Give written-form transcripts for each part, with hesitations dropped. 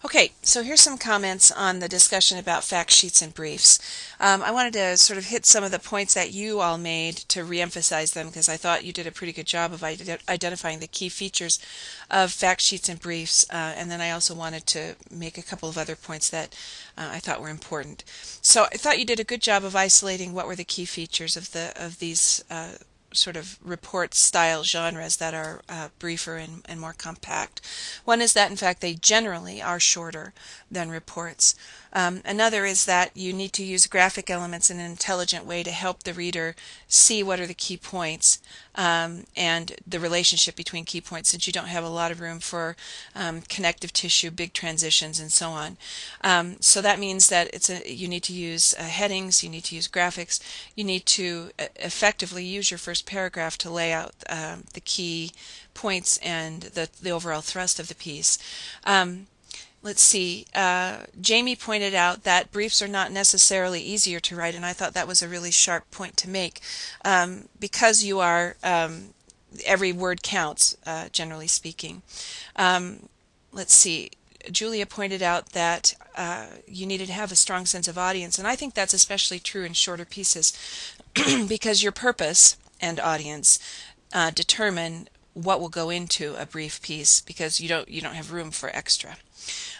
Okay, so here's some comments on the discussion about fact sheets and briefs. I wanted to sort of hit some of the points that you all made to reemphasize them because I thought you did a pretty good job of identifying the key features of fact sheets and briefs, and then I also wanted to make a couple of other points that I thought were important. So I thought you did a good job of isolating what were the key features of these sort of report style genres that are briefer and more compact. One is that, in fact, they generally are shorter than reports. Another is that you need to use graphic elements in an intelligent way to help the reader see what are the key points and the relationship between key points, since you don't have a lot of room for connective tissue, big transitions, and so on. So that means that you need to use headings, you need to use graphics, you need to effectively use your first paragraph to lay out the key points and the overall thrust of the piece. Let's see. Jamie pointed out that briefs are not necessarily easier to write, and I thought that was a really sharp point to make. Because you are, every word counts, generally speaking. Let's see. Julia pointed out that you needed to have a strong sense of audience, and I think that's especially true in shorter pieces because your purpose and audience determine what will go into a brief piece because you don't have room for extra.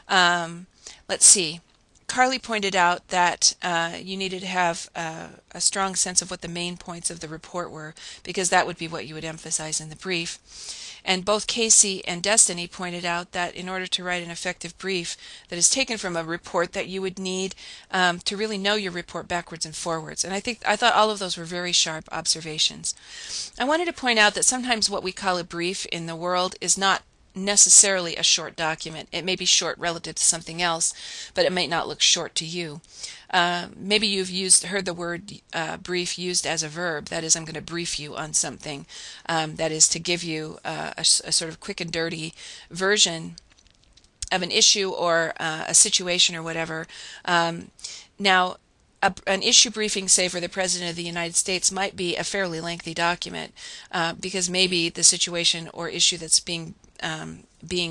Let's see. Carly pointed out that you needed to have a strong sense of what the main points of the report were because that would be what you would emphasize in the brief. And both Casey and Destiny pointed out that in order to write an effective brief that is taken from a report that you would need to really know your report backwards and forwards. And I thought all of those were very sharp observations. I wanted to point out that sometimes what we call a brief in the world is not necessarily a short document. It may be short relative to something else, but it might not look short to you. Maybe you've heard the word brief used as a verb. That is, I'm going to brief you on something. That is to give you a sort of quick and dirty version of an issue or a situation or whatever. Now, an issue briefing, say, for the President of the United States might be a fairly lengthy document because maybe the situation or issue that's being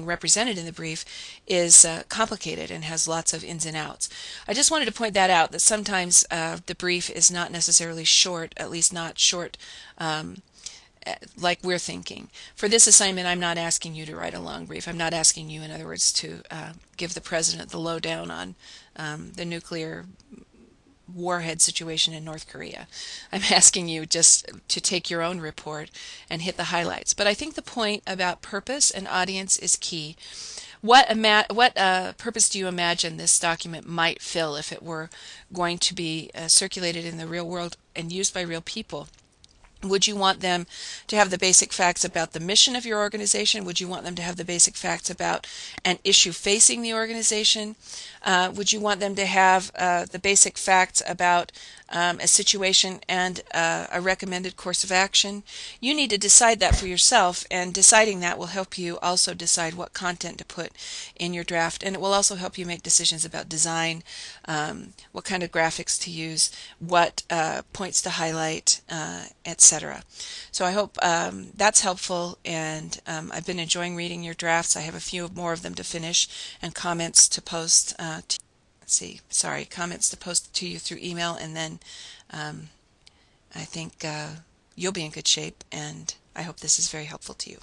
represented in the brief is complicated and has lots of ins and outs. I just wanted to point that out, that sometimes the brief is not necessarily short, at least not short like we're thinking. For this assignment, I'm not asking you to write a long brief. I'm not asking you, in other words, to give the President the lowdown on the nuclear warhead situation in North Korea. I'm asking you just to take your own report and hit the highlights. But I think the point about purpose and audience is key. What purpose do you imagine this document might fill if it were going to be circulated in the real world and used by real people? Would you want them to have the basic facts about the mission of your organization? Would you want them to have the basic facts about an issue facing the organization? Would you want them to have the basic facts about a situation and a recommended course of action? You need to decide that for yourself, and deciding that will help you also decide what content to put in your draft, and it will also help you make decisions about design, what kind of graphics to use, what points to highlight, etc. So I hope that's helpful, and I've been enjoying reading your drafts. I have a few more of them to finish and comments to post comments to post to you through email, and then I think you'll be in good shape, and I hope this is very helpful to you.